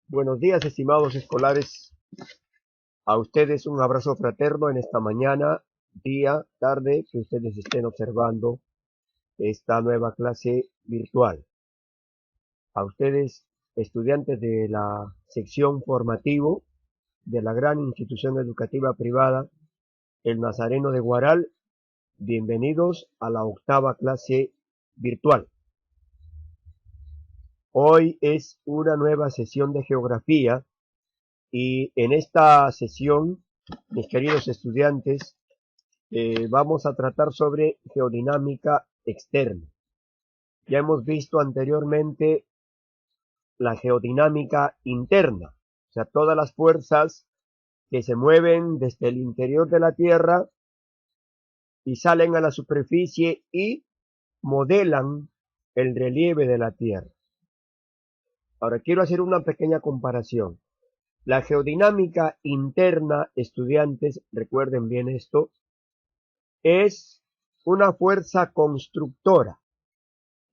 Buenos días, estimados escolares. A ustedes un abrazo fraterno en esta mañana, día, tarde, que ustedes estén observando esta nueva clase virtual. A ustedes, estudiantes de la sección formativo de la gran institución educativa privada, el Nazareno de Guaral, bienvenidos a la octava clase virtual. Hoy es una nueva sesión de geografía. Y en esta sesión, mis queridos estudiantes, vamos a tratar sobre geodinámica externa. Ya hemos visto anteriormente la geodinámica interna, o sea, todas las fuerzas que se mueven desde el interior de la Tierra y salen a la superficie y modelan el relieve de la Tierra. Ahora quiero hacer una pequeña comparación. La geodinámica interna, estudiantes, recuerden bien esto, es una fuerza constructora,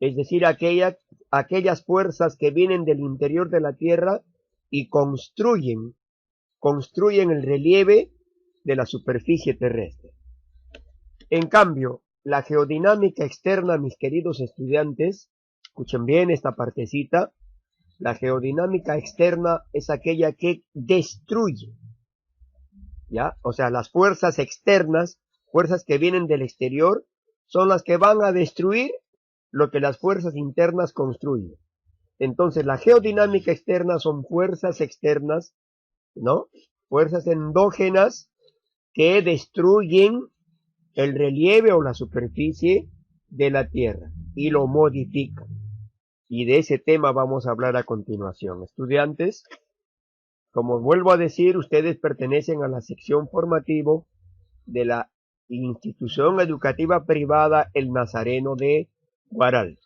es decir, aquellas fuerzas que vienen del interior de la Tierra y construyen el relieve de la superficie terrestre. En cambio, la geodinámica externa, mis queridos estudiantes, escuchen bien esta partecita, la geodinámica externa es aquella que destruye, ¿ya? O sea, las fuerzas externas, fuerzas que vienen del exterior, son las que van a destruir lo que las fuerzas internas construyen. Entonces, la geodinámica externa son fuerzas externas, ¿no? Fuerzas endógenas que destruyen el relieve o la superficie de la Tierra y lo modifican. Y de ese tema vamos a hablar a continuación. Estudiantes, como vuelvo a decir, ustedes pertenecen a la sección formativo de la institución educativa privada El Nazareno de Guaral.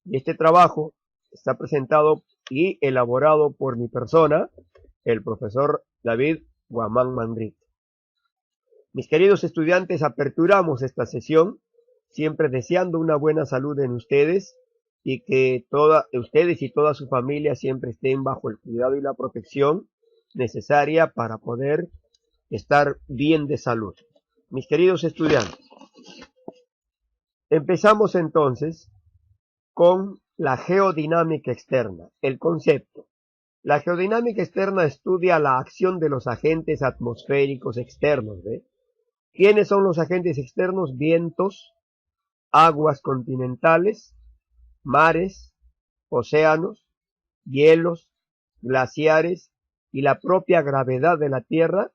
Y este trabajo está presentado y elaborado por mi persona, el profesor David Guamán Manrique. Mis queridos estudiantes, aperturamos esta sesión, siempre deseando una buena salud en ustedes y que ustedes y toda su familia siempre estén bajo el cuidado y la protección necesaria para poder estar bien de salud. Mis queridos estudiantes, empezamos entonces con la geodinámica externa, el concepto. La geodinámica externa estudia la acción de los agentes atmosféricos externos. ¿Quiénes son los agentes externos? Vientos, aguas continentales, mares, océanos, hielos, glaciares y la propia gravedad de la Tierra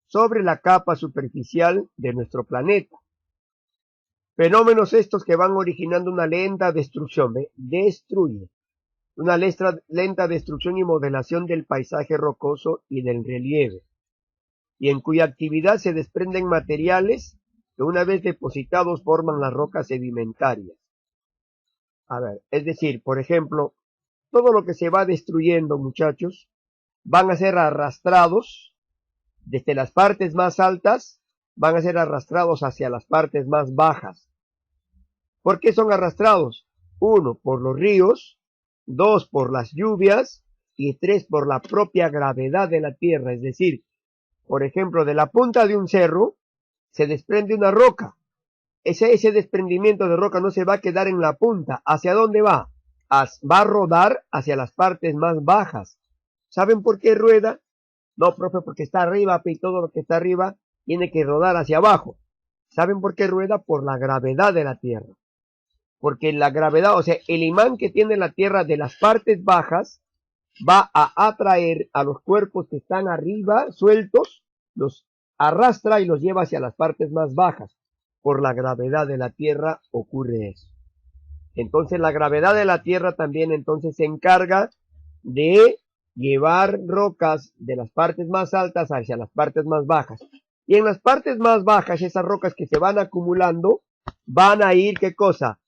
sobre la capa superficial de nuestro planeta. Fenómenos estos que van originando una lenta destrucción, destruye, una lenta destrucción y modelación del paisaje rocoso y del relieve, y en cuya actividad se desprenden materiales que una vez depositados forman las rocas sedimentarias. A ver, es decir, por ejemplo, todo lo que se va destruyendo, muchachos, van a ser arrastrados desde las partes más altas, van a ser arrastrados hacia las partes más bajas. ¿Por qué son arrastrados? 1, por los ríos, 2, por las lluvias y 3, por la propia gravedad de la tierra. Es decir, por ejemplo, de la punta de un cerro se desprende una roca. Ese desprendimiento de roca no se va a quedar en la punta. ¿Hacia dónde va? Va a rodar hacia las partes más bajas. ¿Saben por qué rueda? No, profe, porque está arriba y todo lo que está arriba tiene que rodar hacia abajo. ¿Saben por qué rueda? Por la gravedad de la Tierra. Porque la gravedad, o sea, el imán que tiene la Tierra de las partes bajas va a atraer a los cuerpos que están arriba, sueltos, los arrastra y los lleva hacia las partes más bajas. Por la gravedad de la Tierra ocurre eso. Entonces la gravedad de la Tierra también entonces se encarga de llevar rocas de las partes más altas hacia las partes más bajas. Y en las partes más bajas, esas rocas que se van acumulando, van a ir, ¿qué cosa?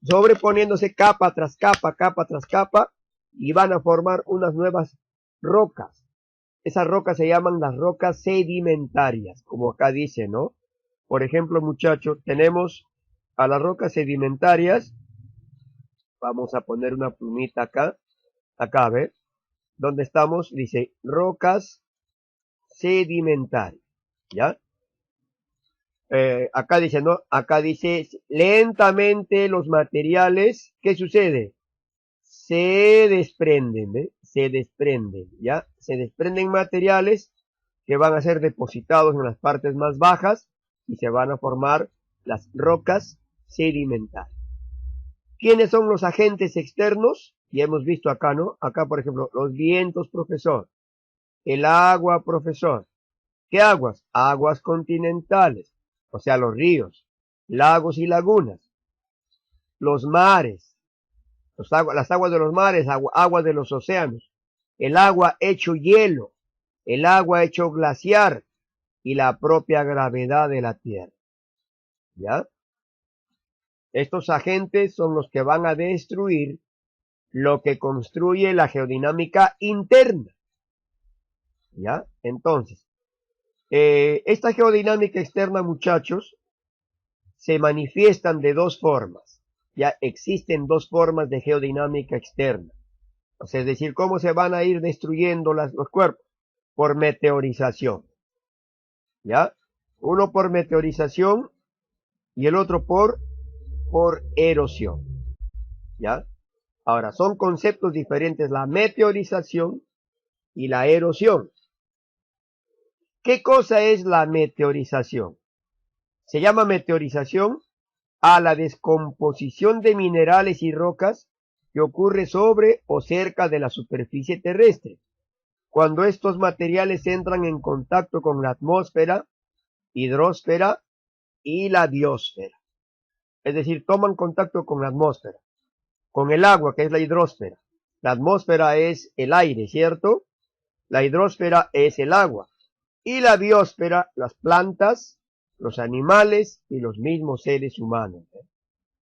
Sobreponiéndose capa tras capa, y van a formar unas nuevas rocas. Esas rocas se llaman las rocas sedimentarias, como acá dice, ¿no? Por ejemplo, muchachos, tenemos a las rocas sedimentarias. Vamos a poner una plumita acá, a ver. donde estamos, dice, rocas sedimentarias, ¿ya? Acá dice, ¿no? Acá dice, lentamente los materiales, ¿qué sucede? Se desprenden, ¿ve? Se desprenden, ¿ya? Se desprenden materiales que van a ser depositados en las partes más bajas y se van a formar las rocas sedimentarias. ¿Quiénes son los agentes externos? Ya hemos visto acá, ¿no? Acá, por ejemplo, los vientos, profesor. El agua, profesor. ¿Qué aguas? Aguas continentales, o sea, los ríos, lagos y lagunas. Los mares, las aguas de los mares, agua de los océanos. El agua hecho hielo, el agua hecho glaciar y la propia gravedad de la Tierra. ¿Ya? Estos agentes son los que van a destruir lo que construye la geodinámica interna. ¿Ya? Entonces, esta geodinámica externa, muchachos, se manifiestan de dos formas. Ya existen dos formas de geodinámica externa. O sea, es decir, cómo se van a ir destruyendo los cuerpos. Por meteorización. ¿Ya? Uno por meteorización y el otro por erosión. ¿Ya? Ahora, son conceptos diferentes la meteorización y la erosión. ¿Qué cosa es la meteorización? Se llama meteorización a la descomposición de minerales y rocas que ocurre sobre o cerca de la superficie terrestre, cuando estos materiales entran en contacto con la atmósfera, hidrosfera y la biosfera. Es decir, toman contacto con la atmósfera, con el agua, que es la hidrosfera. La atmósfera es el aire, ¿cierto? La hidrosfera es el agua. Y la biosfera, las plantas, los animales y los mismos seres humanos.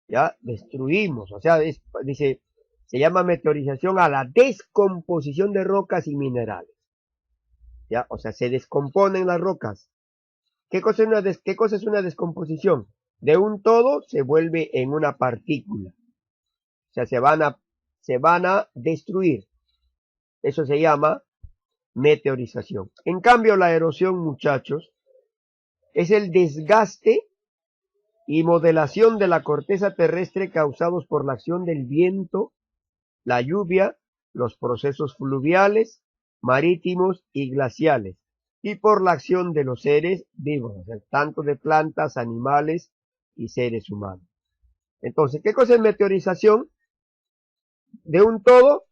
Ya destruimos, o sea, dice, se llama meteorización a la descomposición de rocas y minerales. Ya, o sea, se descomponen las rocas. ¿Qué cosa es una descomposición? De un todo se vuelve en una partícula. O sea, se van a destruir. Eso se llama meteorización. En cambio, la erosión, muchachos, es el desgaste y modelación de la corteza terrestre causados por la acción del viento, la lluvia, los procesos fluviales, marítimos y glaciales, y por la acción de los seres vivos, o sea, tanto de plantas, animales y seres humanos. Entonces, ¿qué cosa es meteorización? De un todo,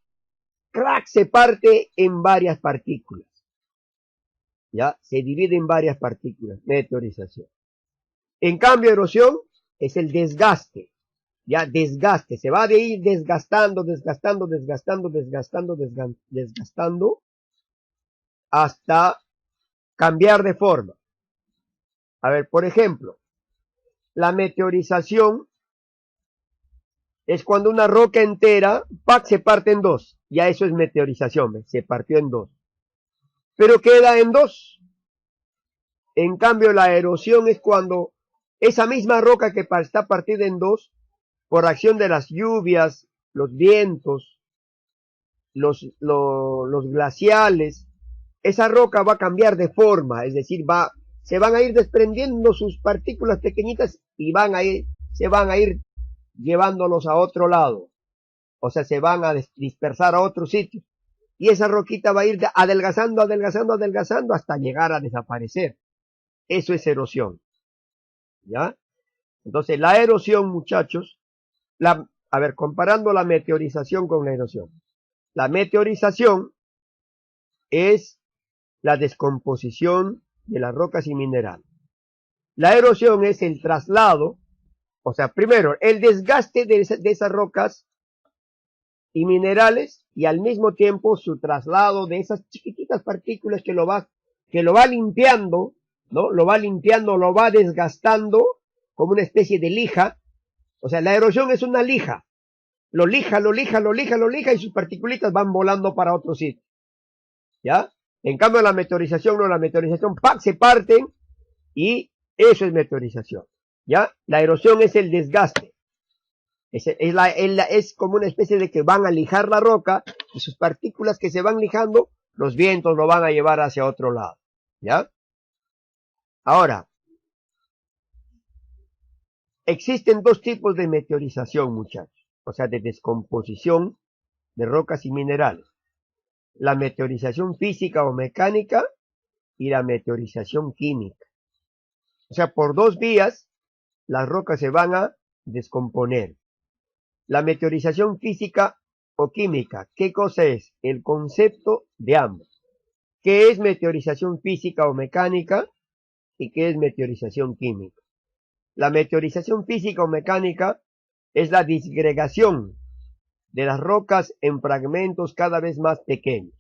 crack, se parte en varias partículas. Ya, se divide en varias partículas, meteorización. En cambio, erosión es el desgaste. Ya, desgaste, se va de ir desgastando hasta cambiar de forma. A ver, por ejemplo, la meteorización es cuando una roca entera, ¡pac!, se parte en dos. Ya eso es meteorización, se partió en dos. Pero queda en dos. En cambio, la erosión es cuando esa misma roca que está partida en dos, por acción de las lluvias, los vientos, los glaciales, esa roca va a cambiar de forma, es decir, se van a ir desprendiendo sus partículas pequeñitas y se van a ir llevándolos a otro lado. O sea, se van a dispersar a otro sitio. Y esa roquita va a ir adelgazando hasta llegar a desaparecer. Eso es erosión. ¿Ya? Entonces, la erosión, muchachos, a ver, comparando la meteorización con la erosión. La meteorización es la descomposición de las rocas y minerales. La erosión es el traslado, o sea, primero, el desgaste de esas rocas y minerales y al mismo tiempo su traslado de esas chiquititas partículas que lo va limpiando, ¿no? Lo va desgastando como una especie de lija. O sea, la erosión es una lija. Lo lija y sus partículitas van volando para otro sitio. ¿Ya? En cambio, la meteorización no, la meteorización ¡pac!, se parten y eso es meteorización. ¿Ya? La erosión es el desgaste. Es como una especie de que van a lijar la roca Y sus partículas que se van lijando, los vientos lo van a llevar hacia otro lado. ¿Ya? Ahora, existen dos tipos de meteorización, muchachos. O sea, de descomposición de rocas y minerales. La meteorización física o mecánica y la meteorización química. O sea, por dos vías, las rocas se van a descomponer. La meteorización física o química, ¿qué cosa es? El concepto de ambos. ¿Qué es meteorización física o mecánica? ¿Y qué es meteorización química? La meteorización física o mecánica es la disgregación de las rocas en fragmentos cada vez más pequeños,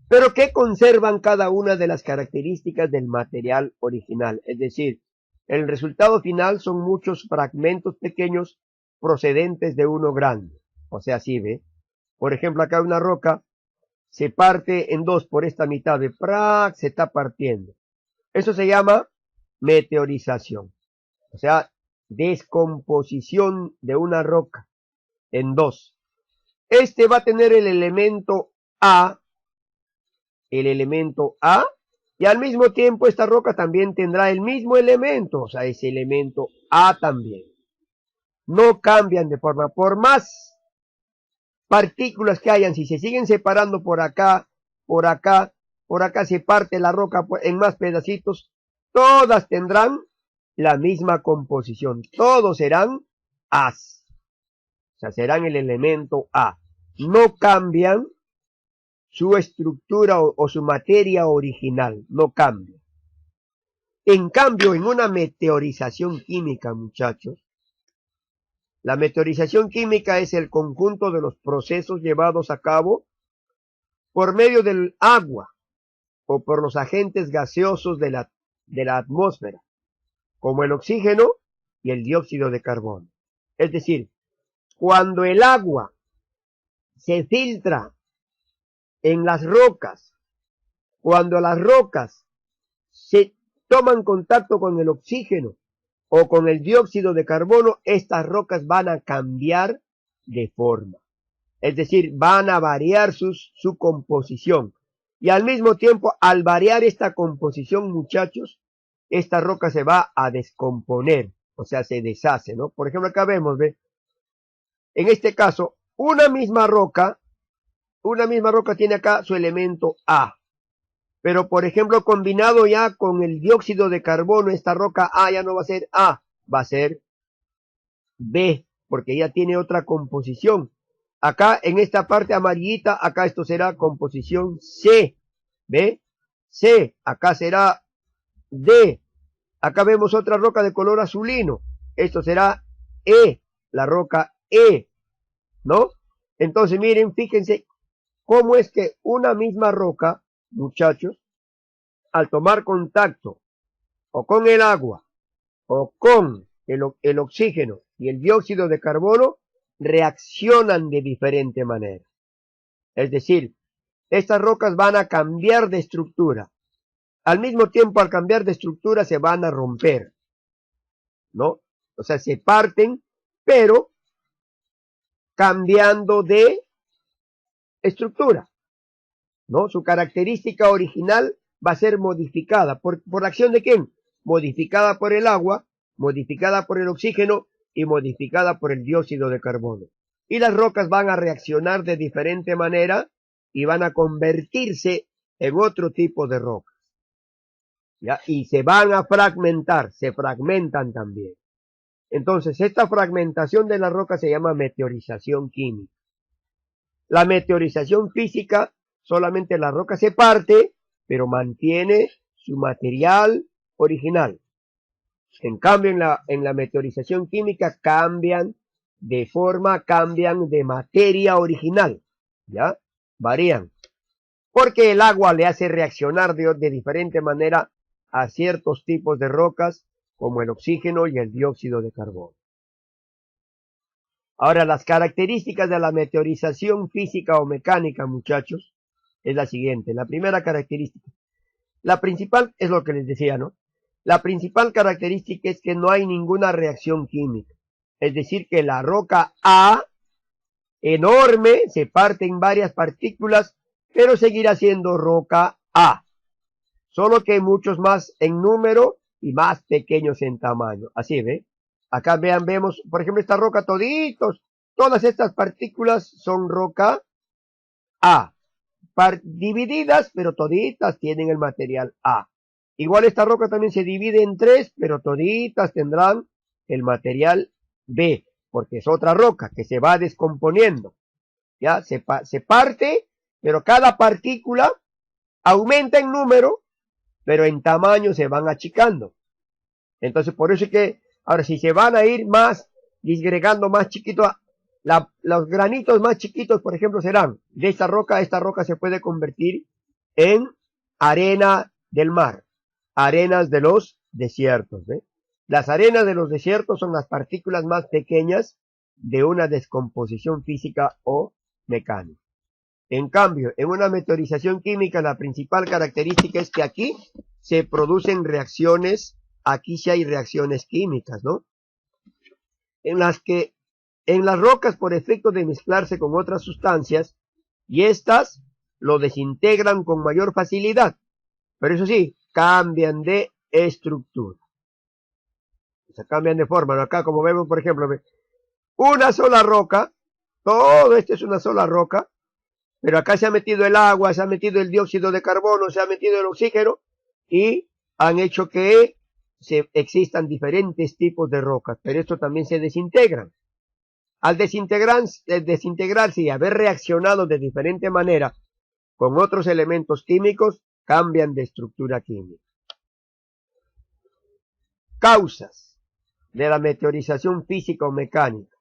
pero que conservan cada una de las características del material original. Es decir, el resultado final son muchos fragmentos pequeños procedentes de uno grande. O sea, así ve. Por ejemplo, acá una roca se parte en dos por esta mitad de ¡prac! Se está partiendo. Eso se llama meteorización. O sea, descomposición de una roca en dos. Este va a tener el elemento A, y al mismo tiempo esta roca también tendrá el mismo elemento, o sea, ese elemento A también. No cambian de forma, por más partículas que hayan, si se siguen separando por acá, se parte la roca en más pedacitos, todas tendrán la misma composición, todos serán A's. O sea, serán el elemento A. No cambian su estructura o su materia original, no cambia. En cambio, en una meteorización química, muchachos, la meteorización química es el conjunto de los procesos llevados a cabo por medio del agua o por los agentes gaseosos de la atmósfera, como el oxígeno y el dióxido de carbono. Es decir, cuando el agua se filtra en las rocas, cuando las rocas se toman contacto con el oxígeno o con el dióxido de carbono, estas rocas van a cambiar de forma. Es decir, van a variar su composición. Y al mismo tiempo, al variar esta composición, muchachos, esta roca se va a descomponer, o sea, se deshace, ¿no? Por ejemplo, acá vemos, ¿ve? En este caso, una misma roca tiene acá su elemento A. Pero, por ejemplo, combinado ya con el dióxido de carbono, esta roca A ya no va a ser A, va a ser B, porque ya tiene otra composición. Acá, en esta parte amarillita, acá esto será composición C, ¿ve? C, acá será D. Acá vemos otra roca de color azulino, esto será E, la roca E, ¿no? Entonces, miren, fíjense cómo es que una misma roca, muchachos, al tomar contacto o con el agua o con el oxígeno y el dióxido de carbono, reaccionan de diferente manera. Es decir, estas rocas van a cambiar de estructura. Al mismo tiempo, al cambiar de estructura, se van a romper, ¿no? O sea, se parten, pero cambiando de estructura, ¿no? Su característica original va a ser modificada. ¿Por la acción de quién? Modificada por el agua, modificada por el oxígeno y modificada por el dióxido de carbono. Y las rocas van a reaccionar de diferente manera y van a convertirse en otro tipo de rocas. ¿Ya? Y se van a fragmentar, se fragmentan también. Entonces, esta fragmentación de la roca se llama meteorización química. La meteorización física, solamente la roca se parte, pero mantiene su material original. En cambio, en la meteorización química cambian de forma, cambian de materia original, ¿ya? Varían. Porque el agua le hace reaccionar de diferente manera a ciertos tipos de rocas, como el oxígeno y el dióxido de carbono. Ahora, las características de la meteorización física o mecánica, muchachos, es la siguiente. La primera característica. La principal es lo que les decía, ¿no? La principal característica es que no hay ninguna reacción química. Es decir, que la roca A enorme, se parte en varias partículas, pero seguirá siendo roca A, solo que muchos más en número y más pequeños en tamaño. Así ve. Acá vemos, por ejemplo, esta roca todas estas partículas son roca A, divididas, pero toditas tienen el material A. Igual esta roca también se divide en tres, pero toditas tendrán el material B, porque es otra roca que se va descomponiendo. Ya se parte, pero cada partícula aumenta en número, pero en tamaño se van achicando. Entonces, por eso es que, ahora, si se van a ir más, disgregando más chiquito, los granitos más chiquitos, por ejemplo, serán de esta roca se puede convertir en arena del mar, arenas de los desiertos. ¿Ve? Las arenas de los desiertos son las partículas más pequeñas de una descomposición física o mecánica. En cambio, en una meteorización química, la principal característica es que aquí se producen reacciones, aquí sí hay reacciones químicas, ¿no? En las rocas, por efecto de mezclarse con otras sustancias, y estas lo desintegran con mayor facilidad, pero eso sí, cambian de estructura. O sea, cambian de forma, ¿no? Acá, como vemos, por ejemplo, una sola roca, todo esto es una sola roca, pero acá se ha metido el agua, se ha metido el dióxido de carbono, se ha metido el oxígeno, y han hecho que existan diferentes tipos de rocas, pero esto también se desintegran. Al desintegrarse y haber reaccionado de diferente manera con otros elementos químicos, cambian de estructura química. Causas de la meteorización física o mecánica.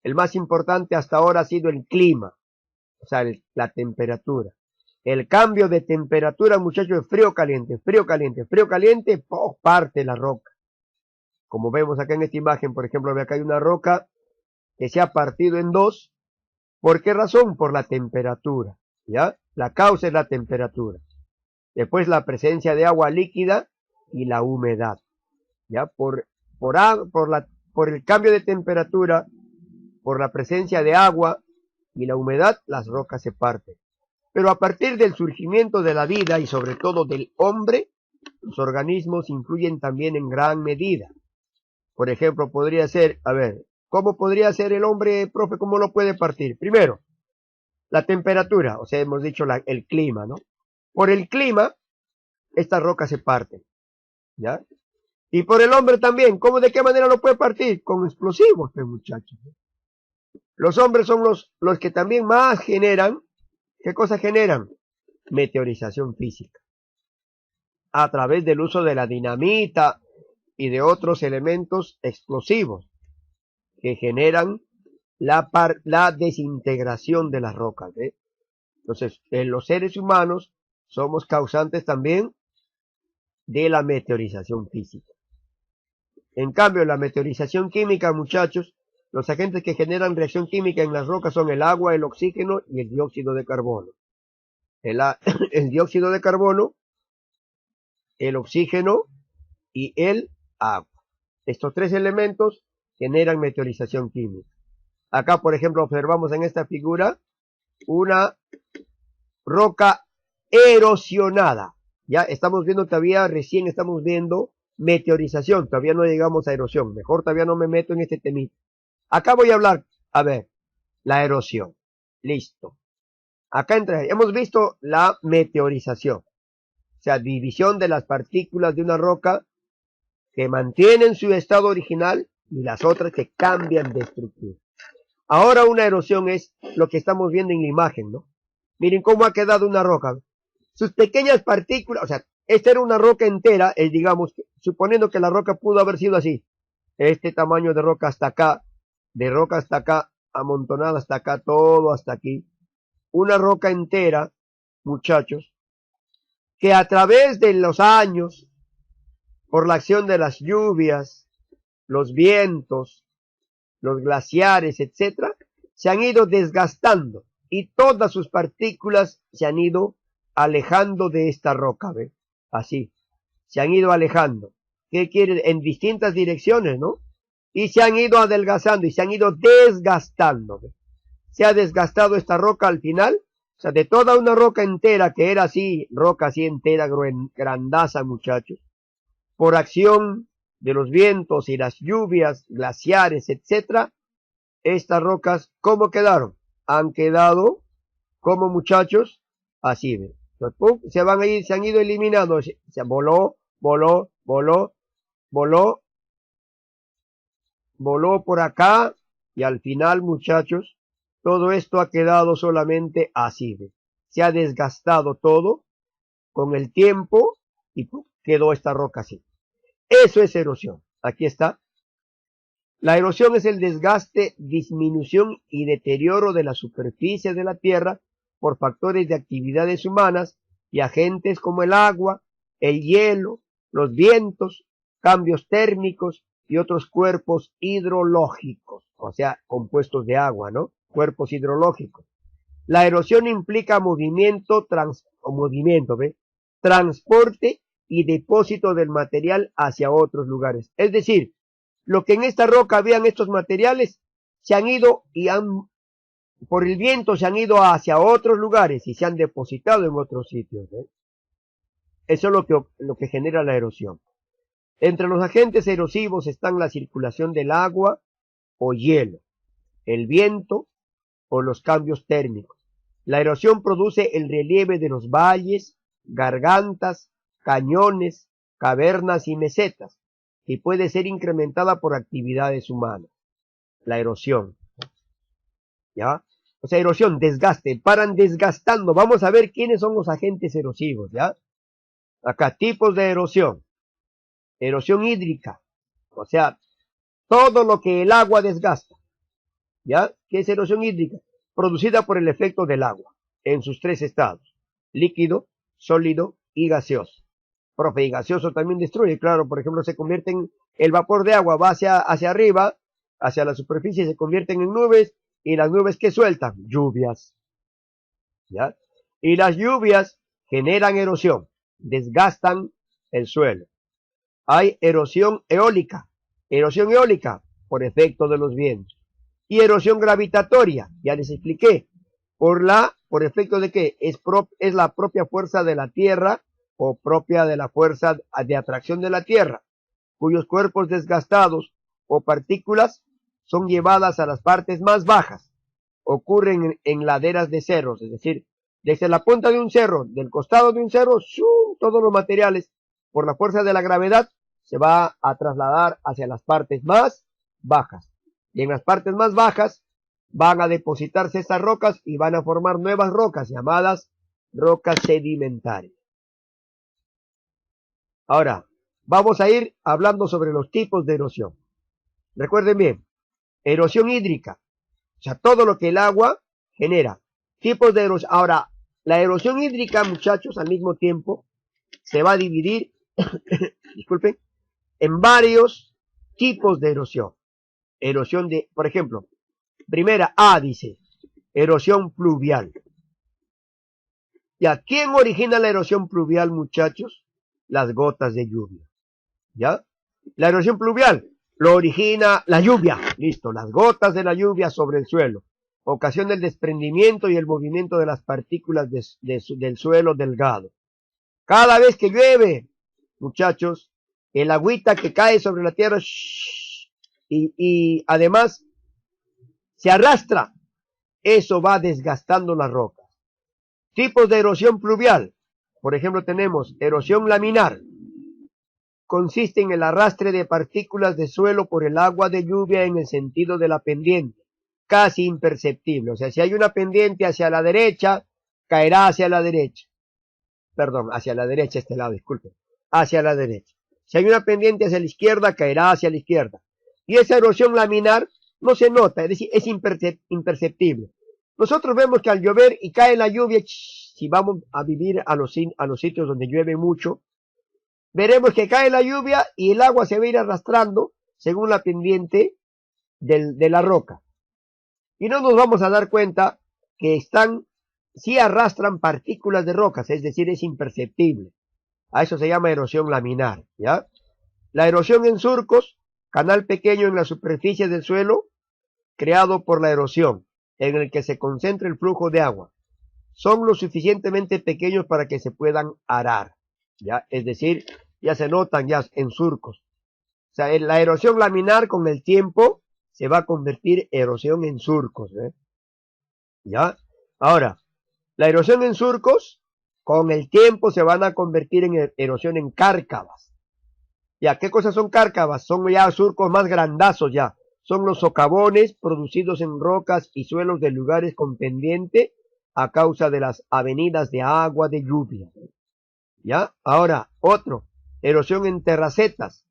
El más importante hasta ahora ha sido el clima, o sea, la temperatura. El cambio de temperatura, muchachos, es frío, caliente, frío, caliente, frío, caliente, parte la roca. Como vemos acá en esta imagen, por ejemplo, acá hay una roca que se ha partido en dos. ¿Por qué razón? Por la temperatura, ¿ya? La causa es la temperatura. Después la presencia de agua líquida y la humedad, ¿ya? Por el cambio de temperatura, por la presencia de agua y la humedad, las rocas se parten. Pero a partir del surgimiento de la vida y sobre todo del hombre, los organismos influyen también en gran medida. Por ejemplo, podría ser, ¿cómo podría ser el hombre, profe? ¿Cómo lo puede partir? Primero, la temperatura, o sea, hemos dicho el clima, ¿no? Por el clima, estas rocas se parten, ¿ya? Y por el hombre también, ¿cómo, de qué manera lo puede partir? Con explosivos, pues, muchachos. Los hombres son los que también más generan, ¿qué cosa generan? Meteorización física. A través del uso de la dinamita y de otros elementos explosivos que generan la desintegración de las rocas. ¿Eh? Entonces, los seres humanos somos causantes también de la meteorización física. En cambio, la meteorización química, muchachos, los agentes que generan reacción química en las rocas son el agua, el oxígeno y el dióxido de carbono. El dióxido de carbono, el oxígeno y el agua. Estos tres elementos generan meteorización química. Acá, por ejemplo, observamos en esta figura una roca erosionada. Ya estamos viendo todavía, recién estamos viendo meteorización, todavía no llegamos a erosión. Mejor todavía no me meto en este temita. Acá voy a hablar, la erosión. Listo. Acá hemos visto la meteorización. O sea, división de las partículas de una roca que mantienen su estado original y las otras que cambian de estructura. Ahora una erosión es lo que estamos viendo en la imagen, ¿no? Miren cómo ha quedado una roca. Sus pequeñas partículas, o sea, esta era una roca entera, digamos, suponiendo que la roca pudo haber sido así. Este tamaño de roca hasta acá, amontonada hasta acá, todo hasta aquí. Una roca entera, muchachos, que a través de los años, por la acción de las lluvias, los vientos, los glaciares, etcétera, se han ido desgastando y todas sus partículas se han ido alejando de esta roca, ¿ve? Así, se han ido alejando. ¿Qué quiere? En distintas direcciones, ¿no? Y se han ido adelgazando y se han ido desgastando, ¿ve? se ha desgastado esta roca al final. O sea, de toda una roca entera que era así, roca así entera, grandaza, muchachos, por acción de los vientos y las lluvias, glaciares, etcétera, estas rocas, ¿cómo quedaron? Han quedado como, muchachos, así, ¿ven? Se van a ir, se han ido eliminando, se voló, voló, voló, voló, voló por acá, y al final, muchachos, todo esto ha quedado solamente así, ¿ven? Se ha desgastado todo con el tiempo y quedó esta roca así. Eso es erosión. Aquí está. La erosión es el desgaste, disminución y deterioro de la superficie de la tierra por factores de actividades humanas y agentes como el agua, el hielo, los vientos, cambios térmicos y otros cuerpos hidrológicos, o sea, compuestos de agua, ¿no? Cuerpos hidrológicos. La erosión implica movimiento, ¿ve? Transporte y depósito del material hacia otros lugares. Es decir, lo que en esta roca habían estos materiales, se han ido y por el viento se han ido hacia otros lugares y se han depositado en otros sitios, ¿eh? Eso es lo que genera la erosión. Entre los agentes erosivos están la circulación del agua o hielo, el viento o los cambios térmicos. La erosión produce el relieve de los valles, gargantas, cañones, cavernas y mesetas, y puede ser incrementada por actividades humanas. La erosión, ¿ya? O sea, erosión, desgaste, paran desgastando. Vamos a ver quiénes son los agentes erosivos, ¿ya? Acá, tipos de erosión. Erosión hídrica, o sea, todo lo que el agua desgasta, ¿ya? ¿Qué es erosión hídrica? Producida por el efecto del agua, en sus tres estados, líquido, sólido y gaseoso. Profe, y gaseoso también destruye, claro, por ejemplo, se convierte en el vapor de agua, va hacia arriba, hacia la superficie, se convierten en nubes, y las nubes que sueltan, lluvias, ¿ya? Y las lluvias generan erosión, desgastan el suelo. Hay erosión eólica por efecto de los vientos, y erosión gravitatoria, ya les expliqué, por efecto de que es la propia fuerza de la Tierra, o propia de la fuerza de atracción de la Tierra, cuyos cuerpos desgastados o partículas son llevadas a las partes más bajas. Ocurren en laderas de cerros, es decir, desde la punta de un cerro, del costado de un cerro, todos los materiales, por la fuerza de la gravedad, se va a trasladar hacia las partes más bajas. Y en las partes más bajas van a depositarse estas rocas y van a formar nuevas rocas llamadas rocas sedimentarias. Ahora, vamos a ir hablando sobre los tipos de erosión. Recuerden bien, erosión hídrica, o sea, todo lo que el agua genera. Tipos de erosión. Ahora, la erosión hídrica, muchachos, al mismo tiempo, se va a dividir, disculpen, en varios tipos de erosión. Erosión de, por ejemplo, primera A dice, erosión pluvial. ¿Ya quién origina la erosión pluvial, muchachos? Las gotas de lluvia. ¿Ya? La erosión pluvial lo origina la lluvia. Listo, las gotas de la lluvia sobre el suelo. Ocasiona el desprendimiento y el movimiento de las partículas del suelo delgado. Cada vez que llueve, muchachos, el agüita que cae sobre la tierra y además se arrastra, eso va desgastando las rocas. Tipos de erosión pluvial. Por ejemplo, tenemos erosión laminar. Consiste en el arrastre de partículas de suelo por el agua de lluvia en el sentido de la pendiente, casi imperceptible. O sea, si hay una pendiente hacia la derecha, caerá hacia la derecha. Perdón, hacia la derecha este lado, disculpen. Hacia la derecha. Si hay una pendiente hacia la izquierda, caerá hacia la izquierda. Y esa erosión laminar no se nota, es decir, es imperceptible. Nosotros vemos que al llover y cae la lluvia, si vamos a vivir a los sitios donde llueve mucho, veremos que cae la lluvia y el agua se va a ir arrastrando según la pendiente de la roca. Y no nos vamos a dar cuenta que sí arrastran partículas de rocas, es decir, es imperceptible. A eso se llama erosión laminar, ¿ya? La erosión en surcos, canal pequeño en la superficie del suelo, creado por la erosión. en el que se concentra el flujo de agua son lo suficientemente pequeños para que se puedan arar, ¿ya? Es decir, ya se notan ya en surcos. O sea, la erosión laminar con el tiempo se va a convertir erosión en surcos, ¿eh? ¿Ya? Ahora, la erosión en surcos con el tiempo se van a convertir en erosión en cárcavas. ¿Ya? ¿Qué cosas son cárcavas? Son ya surcos más grandazos ya. Son los socavones producidos en rocas y suelos de lugares con pendiente a causa de las avenidas de agua de lluvia. ¿Ya? Ahora, otro, erosión en terracetas.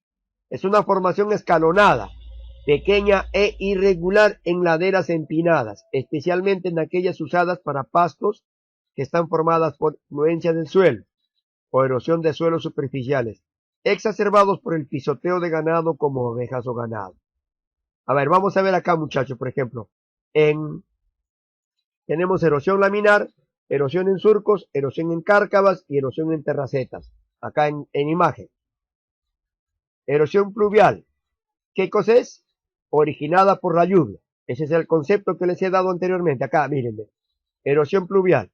Es una formación escalonada, pequeña e irregular en laderas empinadas, especialmente en aquellas usadas para pastos que están formadas por influencia del suelo o erosión de suelos superficiales, exacerbados por el pisoteo de ganado como ovejas o ganado. A ver, vamos a ver acá, muchachos, por ejemplo, tenemos erosión laminar, erosión en surcos, erosión en cárcavas y erosión en terracetas. Acá en imagen. Erosión pluvial. ¿Qué cosa es? Originada por la lluvia. Ese es el concepto que les he dado anteriormente. Acá, mírenme. Erosión pluvial.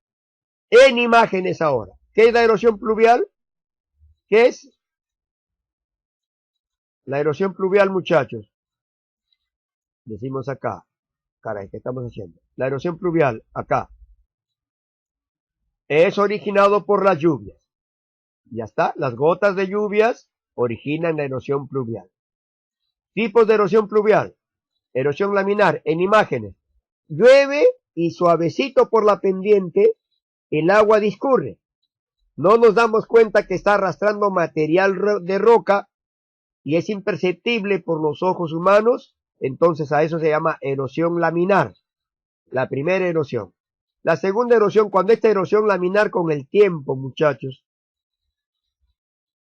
En imágenes ahora. ¿Qué es la erosión pluvial? ¿Qué es? La erosión pluvial, muchachos. Decimos acá. Caray, ¿qué estamos haciendo? La erosión pluvial, acá. Es originado por las lluvias. Ya está. Las gotas de lluvias originan la erosión pluvial. Tipos de erosión pluvial. Erosión laminar, en imágenes. Llueve y suavecito por la pendiente, el agua discurre. No nos damos cuenta que está arrastrando material de roca y es imperceptible por los ojos humanos, entonces a eso se llama erosión laminar. La primera erosión. La segunda erosión, cuando esta erosión laminar con el tiempo, muchachos,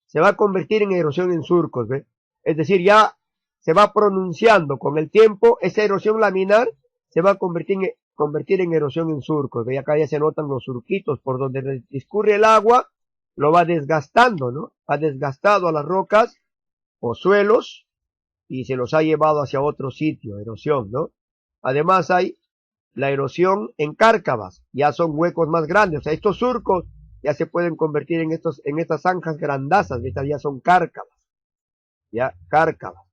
se va a convertir en erosión en surcos, ¿ve? Es decir, ya se va pronunciando con el tiempo, esa erosión laminar se va a convertir en erosión en surcos, ¿ve? Acá ya se notan los surquitos por donde discurre el agua, lo va desgastando, ¿no? Ha desgastado a las rocas o suelos y se los ha llevado hacia otro sitio, erosión, ¿no? Además hay la erosión en cárcavas, ya son huecos más grandes, o sea, estos surcos ya se pueden convertir en estas zanjas grandazas, estas ya son cárcavas, ya, cárcavas.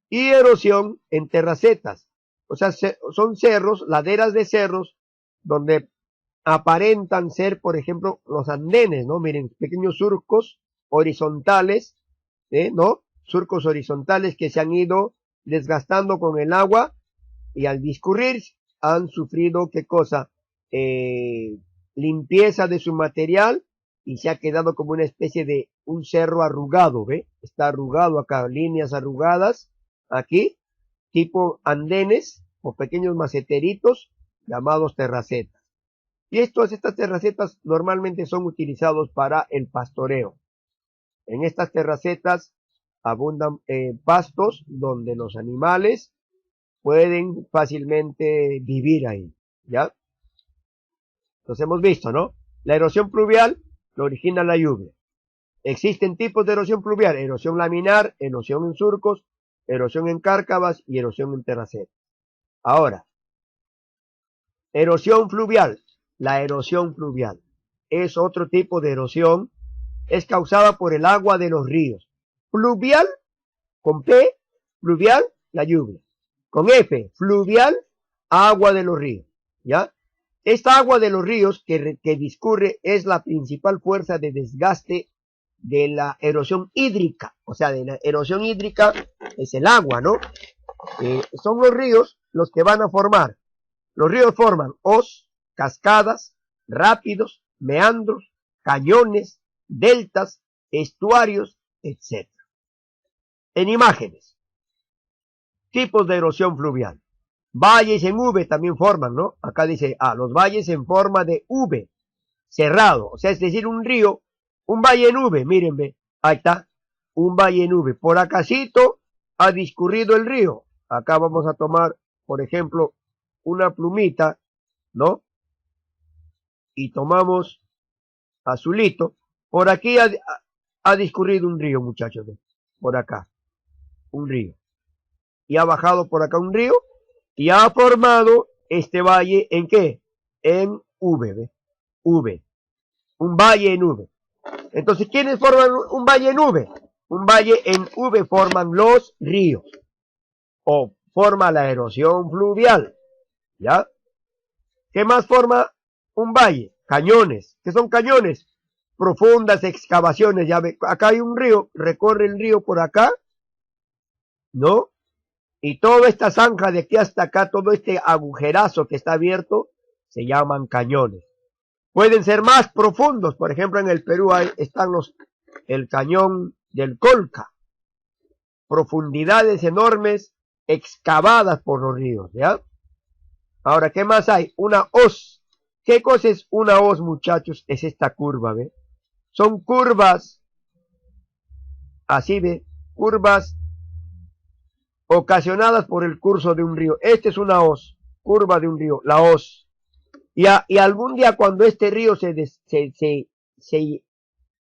Y erosión en terracetas, o sea, son cerros, laderas de cerros, donde aparentan ser, por ejemplo, los andenes, ¿no? Miren, pequeños surcos horizontales, ¿no? Surcos horizontales que se han ido desgastando con el agua y al discurrir han sufrido, ¿qué cosa? Limpieza de su material y se ha quedado como una especie de un cerro arrugado, ¿ve? Está arrugado acá, líneas arrugadas, aquí, tipo andenes o pequeños maceteritos llamados terracetas. Y estas terracetas normalmente son utilizados para el pastoreo. En estas terracetas abundan pastos donde los animales pueden fácilmente vivir ahí, ¿ya? Entonces hemos visto, ¿no? La erosión pluvial lo origina la lluvia. Existen tipos de erosión pluvial: erosión laminar, erosión en surcos, erosión en cárcavas y erosión en terracetas. Ahora, erosión fluvial. La erosión fluvial es otro tipo de erosión, es causada por el agua de los ríos. Fluvial, con P, fluvial, la lluvia. Con F, fluvial, agua de los ríos, ¿ya? Esta agua de los ríos que discurre es la principal fuerza de desgaste de la erosión hídrica. O sea, de la erosión hídrica es el agua, ¿no? Son los ríos los que van a formar. Los ríos forman os, cascadas, rápidos, meandros, cañones, deltas, estuarios, etc. En imágenes. Tipos de erosión fluvial. Valles en V también forman, ¿no? Acá dice, los valles en forma de V, cerrado, o sea, es decir, un río, un valle en V, miren, ve, ahí está, un valle en V. Por acácito ha discurrido el río. Acá vamos a tomar, por ejemplo, una plumita, ¿no? Y tomamos azulito. Por aquí ha discurrido un río, muchachos, ¿ve? Por acá, un río. Y ha bajado por acá un río. y ha formado este valle ¿en qué? En V, ¿ve? V, un valle en V. Entonces, ¿quiénes forman un valle en V? Un valle en V forman los ríos, o forma la erosión fluvial, ¿ya? ¿Qué más forma un valle? Cañones. ¿Qué son cañones? Profundas excavaciones, ya ve, acá hay un río, recorre el río por acá, ¿no? Y toda esta zanja de aquí hasta acá, todo este agujerazo que está abierto, se llaman cañones. Pueden ser más profundos, por ejemplo en el Perú están el cañón del Colca, profundidades enormes excavadas por los ríos, ¿ya? Ahora, ¿qué más hay? Una hoz. ¿Qué cosa es una hoz, muchachos? Es esta curva, ¿ve? Son curvas, así, ¿ve? Curvas ocasionadas por el curso de un río. Esta es una hoz, curva de un río, la hoz. Y algún día cuando este río se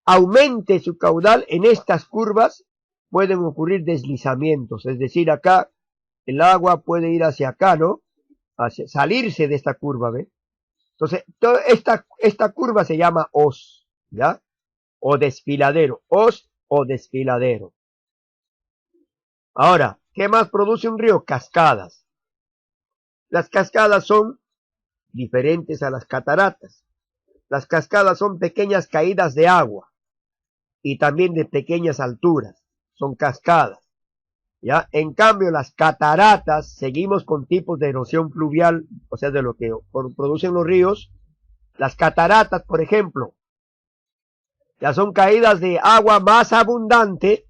aumente su caudal, en estas curvas pueden ocurrir deslizamientos. Es decir, acá el agua puede ir hacia acá, ¿no? Hacia, salirse de esta curva, ¿ve? Entonces, toda esta curva se llama hoz, ¿ya? O desfiladero, hoz o desfiladero. Ahora, ¿qué más produce un río? Cascadas. Las cascadas son diferentes a las cataratas. Las cascadas son pequeñas caídas de agua y también de pequeñas alturas. Son cascadas, ¿ya? En cambio, las cataratas, seguimos con tipos de erosión fluvial, o sea, de lo que producen los ríos. Las cataratas, por ejemplo, ya son caídas de agua más abundante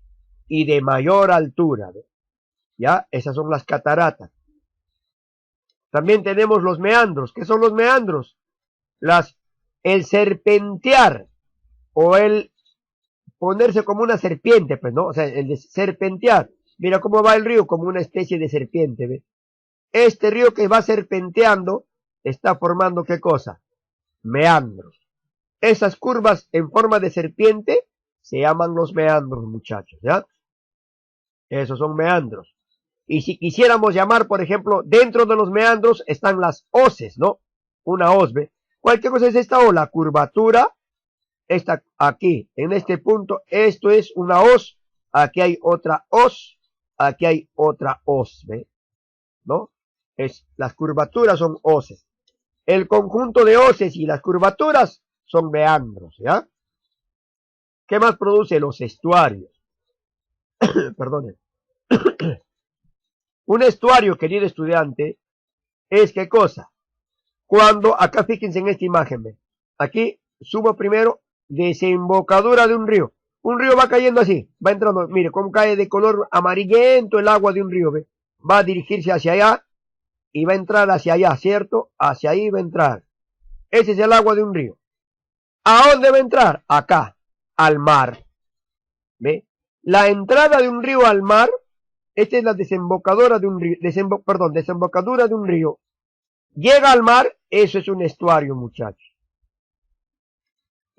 y de mayor altura, ¿ve? ¿Ya? Esas son las cataratas. También tenemos los meandros. ¿Qué son los meandros? El serpentear o el ponerse como una serpiente, pues, ¿no? O sea, el de serpentear. Mira cómo va el río, como una especie de serpiente, ¿ve? Este río que va serpenteando está formando, ¿qué cosa? Meandros. Esas curvas en forma de serpiente se llaman los meandros, muchachos, ¿ya? Esos son meandros. Y si quisiéramos llamar, por ejemplo, dentro de los meandros están las hoces, ¿no? Una hoz, ¿ve? ¿Cualquier cosa es esta o la curvatura? Esta aquí, en este punto, esto es una hoz. Aquí hay otra hoz. Aquí hay otra hoz, ¿ve? ¿No? Las curvaturas son hoces. El conjunto de hoces y las curvaturas son meandros, ¿ya? ¿Qué más produce? Los estuarios. Perdonen. Un estuario, querido estudiante, es ¿qué cosa? Cuando, acá fíjense en esta imagen, ¿ve? Aquí subo primero desembocadura de un río. Un río va cayendo así, va entrando, mire cómo cae de color amarillento el agua de un río, ¿ve? Va a dirigirse hacia allá y va a entrar hacia allá, ¿cierto? Hacia ahí va a entrar. Ese es el agua de un río. ¿A dónde va a entrar? Acá, al mar. ¿Ve? La entrada de un río al mar, esta es la desembocadura de un río, desembocadura de un río. Llega al mar, eso es un estuario, muchachos.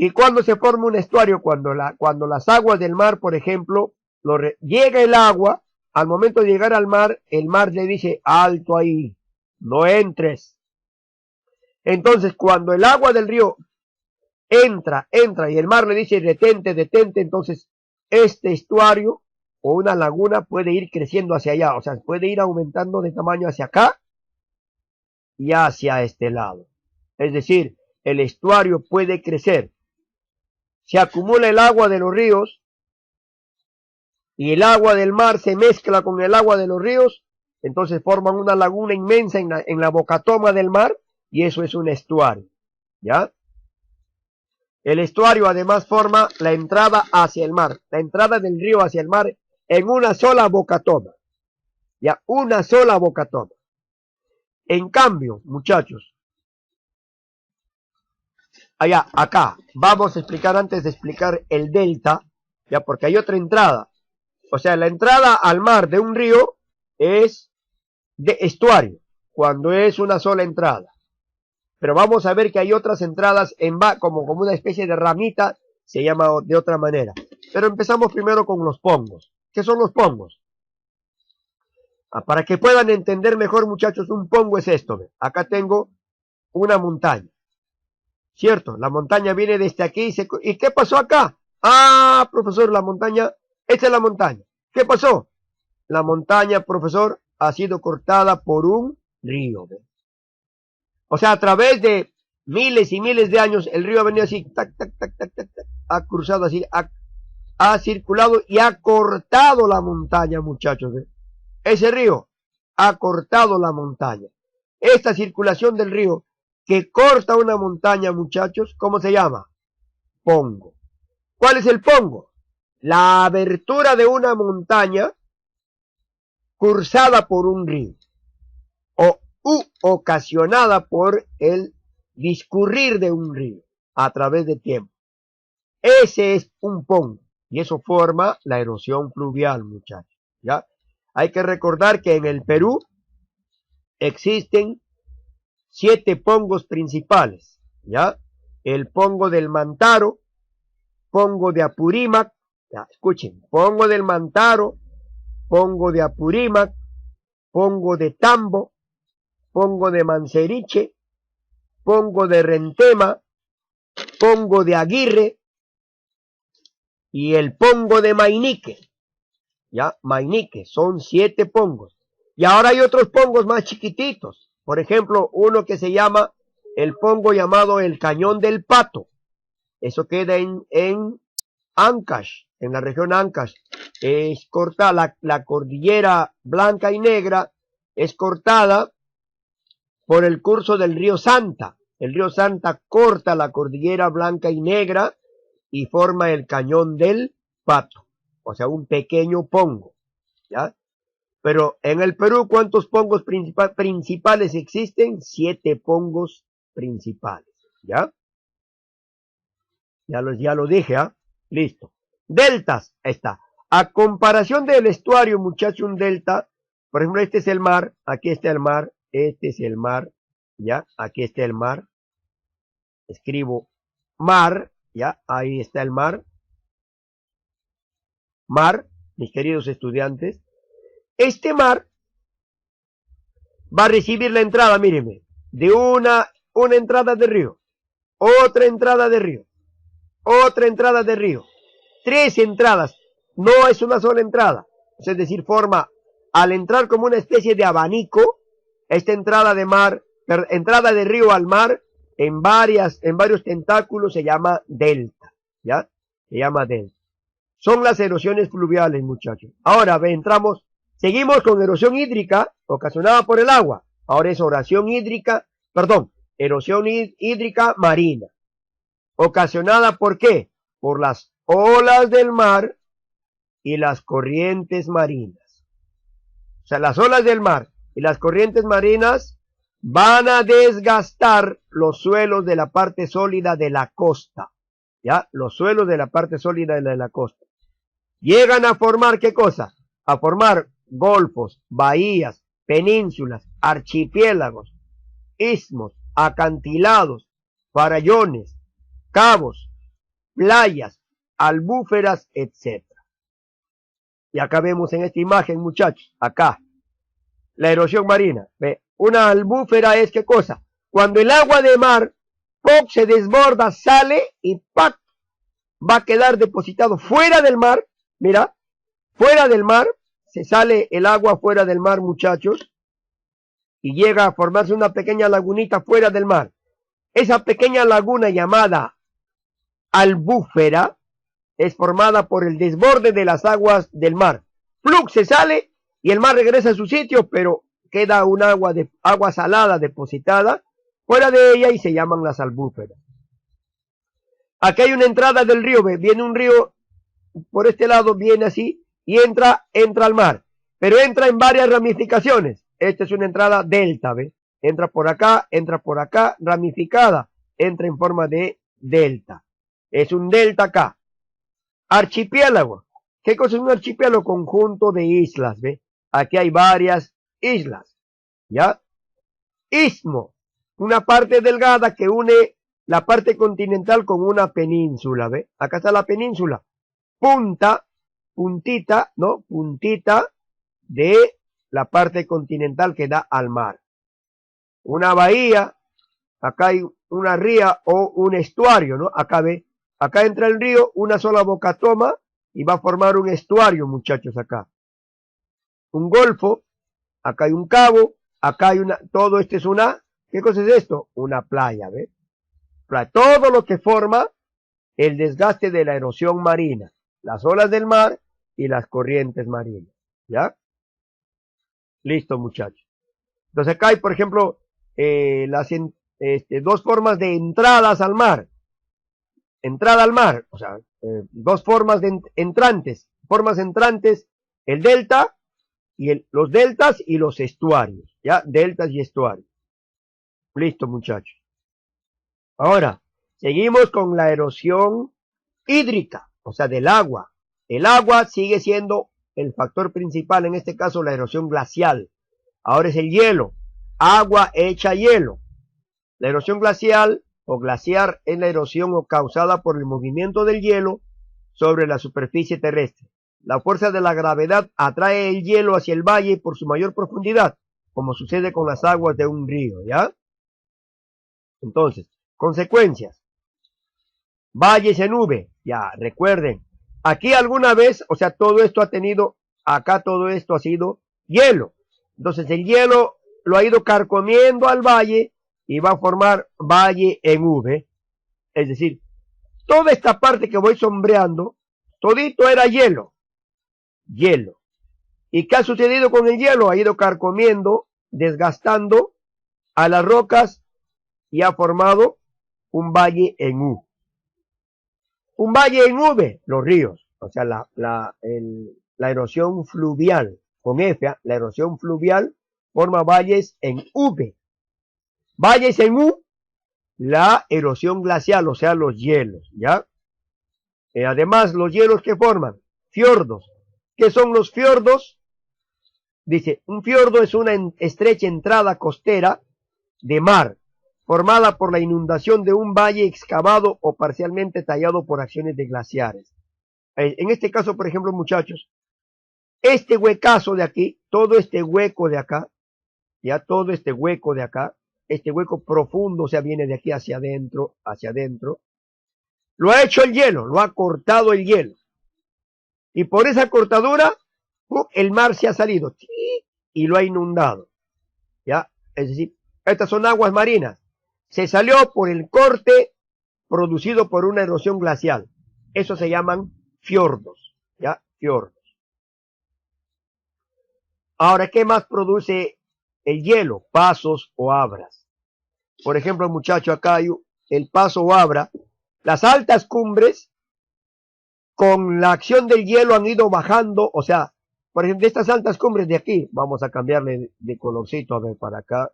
¿Y cuando se forma un estuario? Cuando las aguas del mar, por ejemplo, llega el agua, al momento de llegar al mar, el mar le dice, alto ahí, no entres. Entonces, cuando el agua del río entra, y el mar le dice, detente, entonces este estuario o una laguna puede ir creciendo hacia allá, o sea, puede ir aumentando de tamaño hacia acá y hacia este lado. Es decir, el estuario puede crecer. Se acumula el agua de los ríos y el agua del mar se mezcla con el agua de los ríos, entonces forman una laguna inmensa en la bocatoma del mar y eso es un estuario, ¿ya? El estuario además forma la entrada hacia el mar, la entrada del río hacia el mar en una sola bocatoma, ya, una sola bocatoma. En cambio, muchachos, acá, vamos a explicar antes de explicar el delta, ya, porque hay otra entrada. O sea, la entrada al mar de un río es de estuario, cuando es una sola entrada. Pero vamos a ver que hay otras entradas como una especie de ramita, se llama de otra manera. Pero empezamos primero con los pongos. ¿Qué son los pongos? Para que puedan entender mejor, muchachos, un pongo es esto. ¿Ve? Acá tengo una montaña, ¿cierto? La montaña viene desde aquí. ¿Y qué pasó acá? Ah, profesor, la montaña, esta es la montaña. ¿Qué pasó? La montaña, profesor, ha sido cortada por un río. ¿Ve? O sea, a través de miles y miles de años, el río ha venido así, tac, tac, tac, tac, tac, tac, ha cruzado así, ha circulado y ha cortado la montaña, muchachos. ¿Ve? Ese río ha cortado la montaña. Esta circulación del río que corta una montaña, muchachos, ¿cómo se llama? Pongo. ¿Cuál es el pongo? La abertura de una montaña cursada por un río o ocasionada por el discurrir de un río a través de tiempo. Ese es un pongo y eso forma la erosión fluvial, muchachos. ¿Ya? Hay que recordar que en el Perú existen 7 pongos principales, ¿ya? El pongo del Mantaro, pongo de Apurímac, ya, escuchen, pongo del Mantaro, pongo de Apurímac, pongo de Tambo, pongo de Manseriche, pongo de Rentema, pongo de Aguirre y el pongo de Mainique, ¿ya? Mainique, son 7 pongos. Y ahora hay otros pongos más chiquititos. Por ejemplo, uno que se llama el pongo llamado el Cañón del Pato. Eso queda en Ancash, en la región Ancash. Es cortada, la cordillera blanca y negra es cortada por el curso del río Santa. El río Santa corta la cordillera blanca y negra y forma el Cañón del Pato. O sea, un pequeño pongo, ¿ya? Pero en el Perú, ¿cuántos pongos principales existen? 7 pongos principales, ¿ya? Ya lo dije, ¿ah? Listo. Deltas, ahí está. A comparación del estuario, muchacho, un delta, por ejemplo, este es el mar, aquí está el mar, este es el mar, ¿ya? Aquí está el mar. Escribo mar, ¿ya? Ahí está el mar. Mar, mis queridos estudiantes. Este mar va a recibir la entrada, mírenme, de una entrada de río, otra entrada de río, otra entrada de río, 3 entradas, no es una sola entrada, es decir, forma, al entrar como una especie de abanico, esta entrada de mar, entrada de río al mar, en varios tentáculos se llama delta, ¿ya? Se llama delta. Son las erosiones fluviales, muchachos. Ahora, seguimos con erosión hídrica ocasionada por el agua. Ahora es erosión hídrica marina. ¿Ocasionada por qué? Por las olas del mar y las corrientes marinas. O sea, las olas del mar y las corrientes marinas van a desgastar los suelos de la parte sólida de la costa. ¿Ya? Los suelos de la parte sólida de la costa. Llegan a formar, ¿qué cosa? A formar golfos, bahías, penínsulas, archipiélagos, istmos, acantilados, farallones, cabos, playas, albúferas, etc. Y acá vemos en esta imagen, muchachos, acá, la erosión marina. ¿Ve? Una albúfera es, ¿qué cosa? Cuando el agua de mar, ¡pop!, se desborda, sale y ¡pac!, va a quedar depositado fuera del mar. Mira, fuera del mar, se sale el agua fuera del mar, muchachos, y llega a formarse una pequeña lagunita fuera del mar. Esa pequeña laguna llamada albúfera es formada por el desborde de las aguas del mar. Flux se sale y el mar regresa a su sitio, pero queda un agua salada depositada fuera de ella y se llaman las albúferas. Aquí hay una entrada del río, viene un río por este lado, viene así y entra al mar, pero entra en varias ramificaciones. Esta es una entrada delta, ¿ve? Entra por acá, ramificada, entra en forma de delta. Es un delta acá. Archipiélago. ¿Qué cosa es un archipiélago? Conjunto de islas, ¿ve? Aquí hay varias islas, ¿ya? Istmo, una parte delgada que une la parte continental con una península, ¿ve? Acá está la península. Puntita, ¿no? Puntita de la parte continental que da al mar. Una bahía, acá hay una ría o un estuario, ¿no? Acá ve, acá entra el río, una sola boca toma y va a formar un estuario, muchachos, acá. Un golfo, acá hay un cabo, acá hay una, todo esto es una, ¿qué cosa es esto? Una playa, ¿ve? Todo lo que forma el desgaste de la erosión marina, las olas del mar y las corrientes marinas, ¿ya? Listo, muchachos. Entonces acá hay, por ejemplo, dos formas de entradas al mar. Entrada al mar, o sea, dos formas de entrantes. Formas entrantes, el delta y los deltas y los estuarios, ¿ya? Deltas y estuarios. Listo, muchachos. Ahora, seguimos con la erosión hídrica, o sea, del agua. El agua sigue siendo el factor principal, en este caso la erosión glacial. Ahora es el hielo, agua hecha hielo. La erosión glacial o glaciar es la erosión causada por el movimiento del hielo sobre la superficie terrestre. La fuerza de la gravedad atrae el hielo hacia el valle por su mayor profundidad, como sucede con las aguas de un río, ¿ya? Entonces, consecuencias. Valles en V, ya, recuerden. Aquí alguna vez, o sea, todo esto ha tenido, acá todo esto ha sido hielo. Entonces el hielo lo ha ido carcomiendo al valle y va a formar valle en V. Es decir, toda esta parte que voy sombreando, todito era hielo. Hielo. ¿Y qué ha sucedido con el hielo? Ha ido carcomiendo, desgastando a las rocas y ha formado un valle en U. Un valle en V, los ríos, o sea, la erosión fluvial, con F, la erosión fluvial forma valles en V. Valles en U, la erosión glacial, o sea, los hielos, ¿ya? Además, los hielos que forman, fiordos. ¿Qué son los fiordos? Dice, un fiordo es una estrecha entrada costera de mar, formada por la inundación de un valle excavado o parcialmente tallado por acciones de glaciares. En este caso, por ejemplo, muchachos, este huecazo de aquí, todo este hueco de acá, ya todo este hueco de acá, este hueco profundo, o sea, viene de aquí hacia adentro, lo ha hecho el hielo, lo ha cortado el hielo. Y por esa cortadura, el mar se ha salido y lo ha inundado. ¿Ya? Es decir, estas son aguas marinas. Se salió por el corte producido por una erosión glacial. Eso se llaman fiordos. ¿Ya? Fiordos. Ahora, ¿qué más produce el hielo? Pasos o abras. Por ejemplo, muchachos, acá hay el paso o abra. Las altas cumbres, con la acción del hielo han ido bajando, o sea, por ejemplo, estas altas cumbres de aquí, vamos a cambiarle de colorcito, a ver, para acá.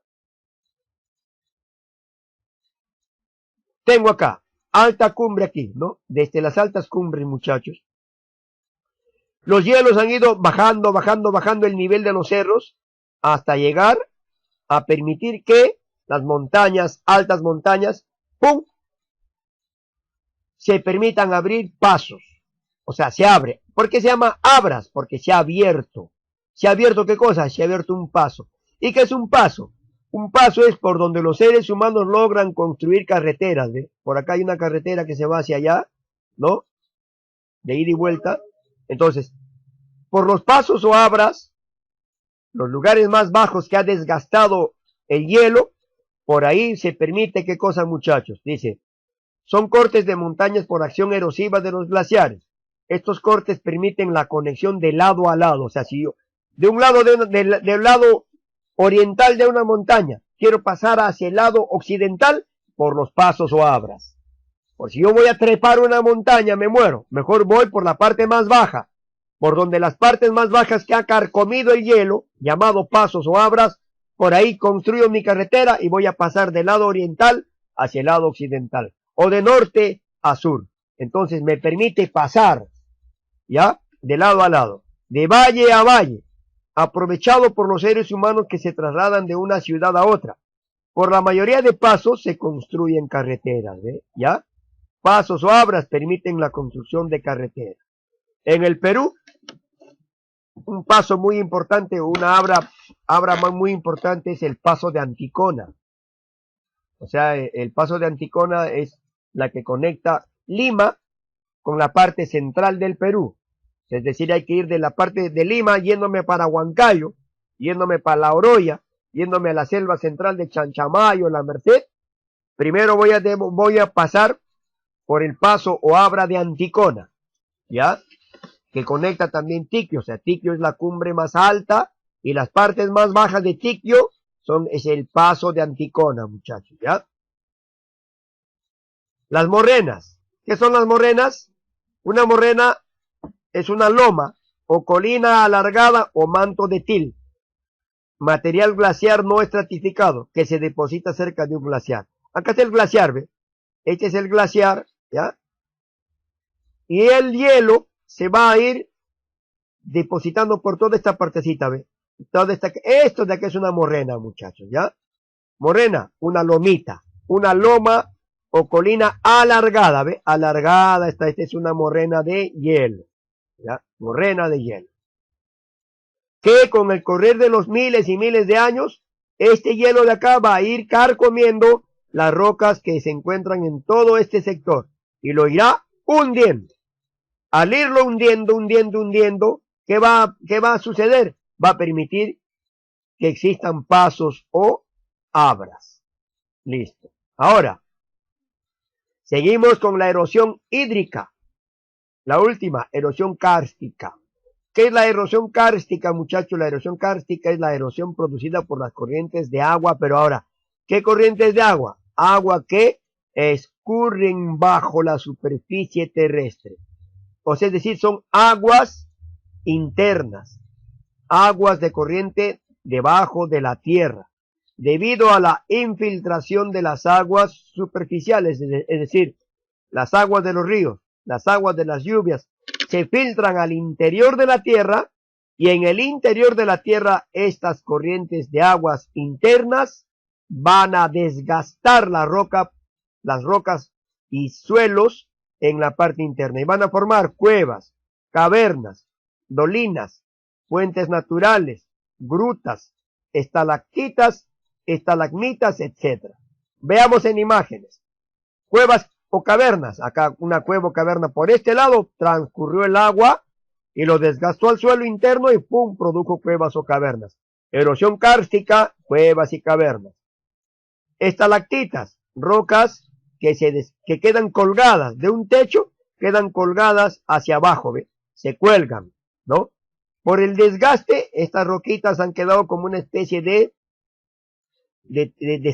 Tengo acá, alta cumbre aquí, ¿no? Desde las altas cumbres, muchachos. Los hielos han ido bajando el nivel de los cerros hasta llegar a permitir que las montañas, altas montañas, ¡pum!, se permitan abrir pasos. O sea, se abre. ¿Por qué se llama abras? Porque se ha abierto. ¿Se ha abierto qué cosa? Se ha abierto un paso. ¿Y qué es un paso? Un paso es por donde los seres humanos logran construir carreteras, ¿ve? Por acá hay una carretera que se va hacia allá, ¿no? De ida y vuelta. Entonces, por los pasos o abras, los lugares más bajos que ha desgastado el hielo, por ahí se permite, ¿qué cosa, muchachos? Dice, son cortes de montañas por acción erosiva de los glaciares. Estos cortes permiten la conexión de lado a lado. O sea, si yo de un lado del lado oriental de una montaña quiero pasar hacia el lado occidental, por los pasos o abras. Por si yo voy a trepar una montaña, me muero. Mejor voy por la parte más baja, por donde las partes más bajas que ha carcomido el hielo, llamado pasos o abras, por ahí construyo mi carretera y voy a pasar del lado oriental hacia el lado occidental, o de norte a sur. Entonces me permite pasar, ¿ya?, de lado a lado, de valle a valle, aprovechado por los seres humanos que se trasladan de una ciudad a otra. Por la mayoría de pasos se construyen carreteras, ¿ya? Pasos o abras permiten la construcción de carreteras. En el Perú Un paso muy importante, una abra muy importante es el paso de Anticona. O sea, el paso de Anticona es la que conecta Lima con la parte central del Perú. Es decir, hay que ir de la parte de Lima yéndome para Huancayo, yéndome para La Oroya, yéndome a la selva central de Chanchamayo, La Merced. Primero voy a pasar por el paso o abra de Anticona, ¿ya? Que conecta también Tiquio. O sea, Tiquio es la cumbre más alta y las partes más bajas de Tiquio es el paso de Anticona, muchachos, ¿ya? Las morrenas. ¿Qué son las morrenas? Una morrena es una loma o colina alargada o manto de til, material glaciar no estratificado que se deposita cerca de un glaciar. Acá está el glaciar, ¿ve? Este es el glaciar, ¿ya? Y el hielo se va a ir depositando por toda esta partecita, ¿ve? Esto de aquí es una morrena, muchachos, ¿ya? Morrena, una lomita, una loma o colina alargada, ¿ve? Alargada, esta es una morrena de hielo, ¿ya? Morrena de hielo. Que con el correr de los miles y miles de años, este hielo de acá va a ir carcomiendo las rocas que se encuentran en todo este sector y lo irá hundiendo. Al irlo hundiendo, ¿qué va a suceder? Va a permitir que existan pasos o abras. Listo. Ahora, seguimos con la erosión hídrica. La última, erosión kárstica. ¿Qué es la erosión kárstica, muchachos? La erosión kárstica es la erosión producida por las corrientes de agua, pero ahora, ¿qué corrientes de agua? Agua que escurren bajo la superficie terrestre. O sea, es decir, son aguas internas, aguas de corriente debajo de la tierra, debido a la infiltración de las aguas superficiales, es decir, las aguas de los ríos, las aguas de las lluvias, se filtran al interior de la tierra y en el interior de la tierra estas corrientes de aguas internas van a desgastar las rocas y suelos en la parte interna y van a formar cuevas, cavernas, dolinas, fuentes naturales, grutas, estalactitas, estalagmitas, etc. Veamos en imágenes. Cuevas o cavernas. Acá una cueva o caverna por este lado, transcurrió el agua y lo desgastó al suelo interno y ¡pum! Produjo cuevas o cavernas. Erosión kárstica, cuevas y cavernas. Estalactitas, rocas que quedan colgadas de un techo, quedan colgadas hacia abajo, ¿ve? Se cuelgan, ¿no? Por el desgaste, estas roquitas han quedado como una especie de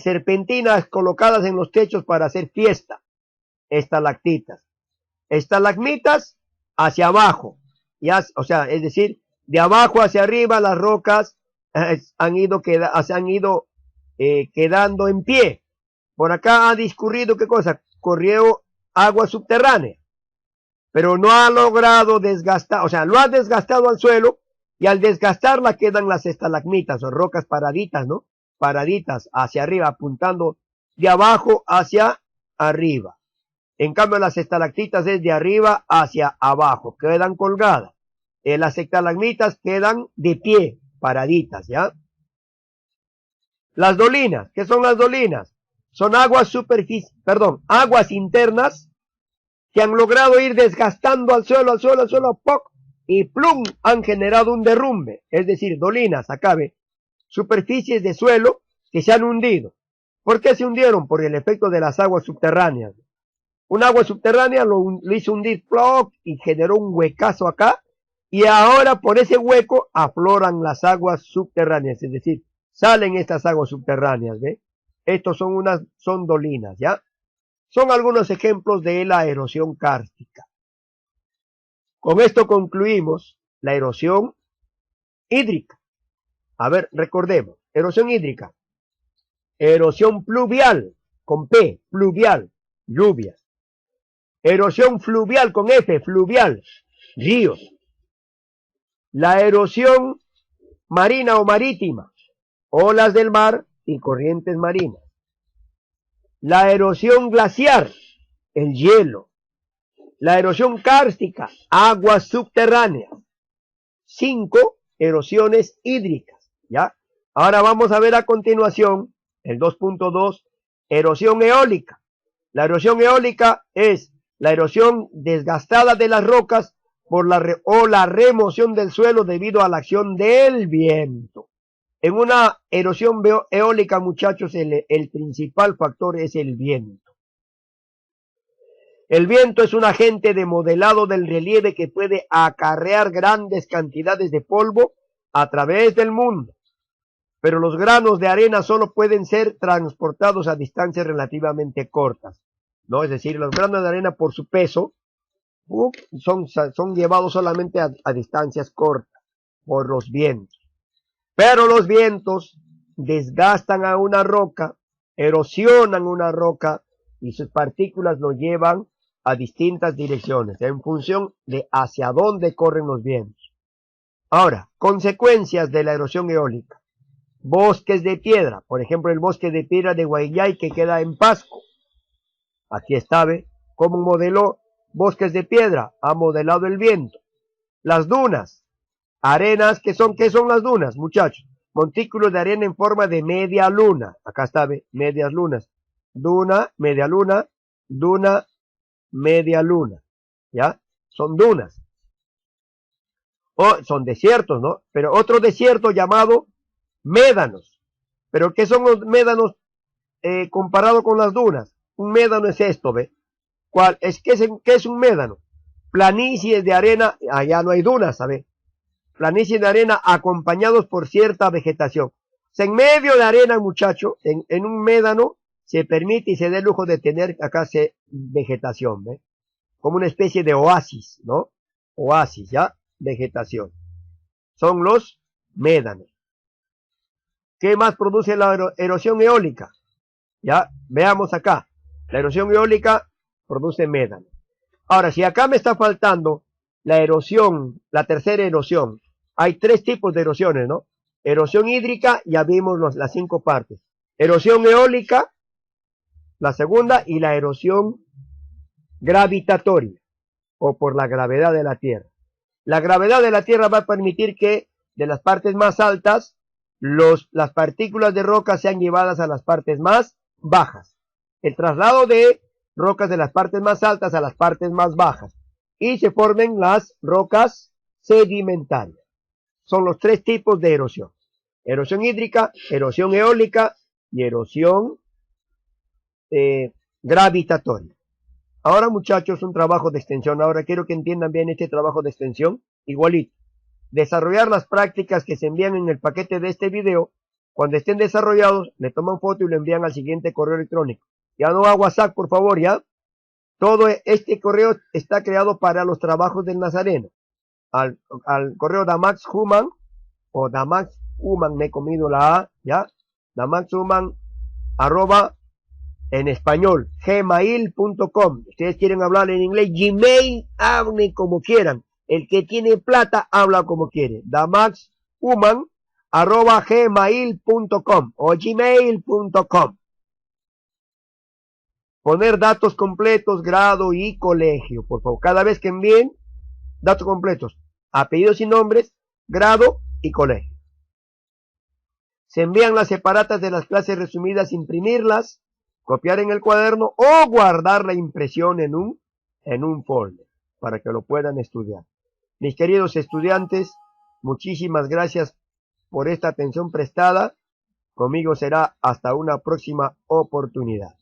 serpentinas colocadas en los techos para hacer fiesta. Estalactitas. Estalagmitas hacia abajo, o sea, es decir, de abajo hacia arriba las rocas se han ido quedando en pie. Por acá ha discurrido, ¿qué cosa? Corrió agua subterránea, pero no ha logrado desgastar, o sea, lo ha desgastado al suelo y al desgastarla quedan las estalagmitas o rocas paraditas, ¿no? Paraditas hacia arriba, apuntando de abajo hacia arriba. En cambio, las estalactitas es de arriba hacia abajo, quedan colgadas. Las estalagmitas quedan de pie, paraditas, ¿ya? Las dolinas, ¿qué son las dolinas? Son aguas internas que han logrado ir desgastando al suelo, ¡poc! Y plum, han generado un derrumbe. Es decir, dolinas, acá ve, superficies de suelo que se han hundido. ¿Por qué se hundieron? Por el efecto de las aguas subterráneas. Un agua subterránea lo hizo hundir ¡ploc! Y generó un huecazo acá. Y ahora por ese hueco afloran las aguas subterráneas. Es decir, salen estas aguas subterráneas, ¿ve? Estos son dolinas, ¿ya? Son algunos ejemplos de la erosión kárstica. Con esto concluimos la erosión hídrica. A ver, recordemos. Erosión hídrica. Erosión pluvial, con P, pluvial, lluvias. Erosión fluvial, con F, fluvial, ríos. La erosión marina o marítima, olas del mar y corrientes marinas. La erosión glaciar, el hielo. La erosión kárstica, aguas subterráneas. 5 erosiones hídricas, ¿ya? Ahora vamos a ver a continuación el 2.2, erosión eólica. La erosión eólica es la erosión desgastada de las rocas por la remoción del suelo debido a la acción del viento. En una erosión eólica, muchachos, el principal factor es el viento. El viento es un agente de modelado del relieve que puede acarrear grandes cantidades de polvo a través del mundo, pero los granos de arena solo pueden ser transportados a distancias relativamente cortas, ¿no? Es decir, los granos de arena por su peso son llevados solamente a distancias cortas por los vientos. Pero los vientos desgastan a una roca, erosionan una roca y sus partículas lo llevan a distintas direcciones en función de hacia dónde corren los vientos. Ahora, consecuencias de la erosión eólica. Bosques de piedra, por ejemplo el bosque de piedra de Guayllay que queda en Pasco. Aquí está, ¿ve? ¿Cómo modeló bosques de piedra? Ha modelado el viento. Las dunas, arenas, ¿qué son las dunas, muchachos? Montículos de arena en forma de media luna. Acá está, ¿ve? Medias lunas. Duna, media luna, duna, media luna. ¿Ya? Son dunas. O son desiertos, ¿no? Pero otro desierto llamado médanos. ¿Pero qué son los médanos comparado con las dunas? Un médano es esto, ¿ve? ¿Qué es un médano? Planicies de arena, allá no hay dunas, ¿sabe? Planicies de arena acompañados por cierta vegetación. O sea, en medio de arena, muchacho, en un médano, se permite y se da el lujo de tener acá vegetación, ¿ve? Como una especie de oasis, ¿no? Oasis, ¿ya? Vegetación. Son los médanos. ¿Qué más produce la erosión eólica? Ya, veamos acá. La erosión eólica produce médano. Ahora, si acá me está faltando la erosión, la tercera erosión, hay 3 tipos de erosiones, ¿no? Erosión hídrica, ya vimos las 5 partes. Erosión eólica, la segunda, y la erosión gravitatoria, o por la gravedad de la Tierra. La gravedad de la Tierra va a permitir que de las partes más altas, las partículas de roca sean llevadas a las partes más bajas. El traslado de rocas de las partes más altas a las partes más bajas. Y se formen las rocas sedimentarias. Son los 3 tipos de erosión. Erosión hídrica, erosión eólica y erosión gravitatoria. Ahora, muchachos, un trabajo de extensión. Ahora quiero que entiendan bien este trabajo de extensión. Igualito. Desarrollar las prácticas que se envían en el paquete de este video. Cuando estén desarrollados, le toman foto y lo envían al siguiente correo electrónico. Ya no a WhatsApp, por favor, ya. Todo este correo está creado para los trabajos del Nazareno. Al correo Damax Human, o Damax Human, me he comido la A, ya. Damax Human, @ en español, gmail.com. Ustedes quieren hablar en inglés, Gmail, hablen como quieran. El que tiene plata, habla como quiere. Damaxhuman, @gmail.com o gmail.com. Poner datos completos, grado y colegio, por favor. Cada vez que envíen datos completos, apellidos y nombres, grado y colegio. Se envían las separatas de las clases resumidas, imprimirlas, copiar en el cuaderno o guardar la impresión en un folder para que lo puedan estudiar. Mis queridos estudiantes, muchísimas gracias por esta atención prestada. Conmigo será hasta una próxima oportunidad.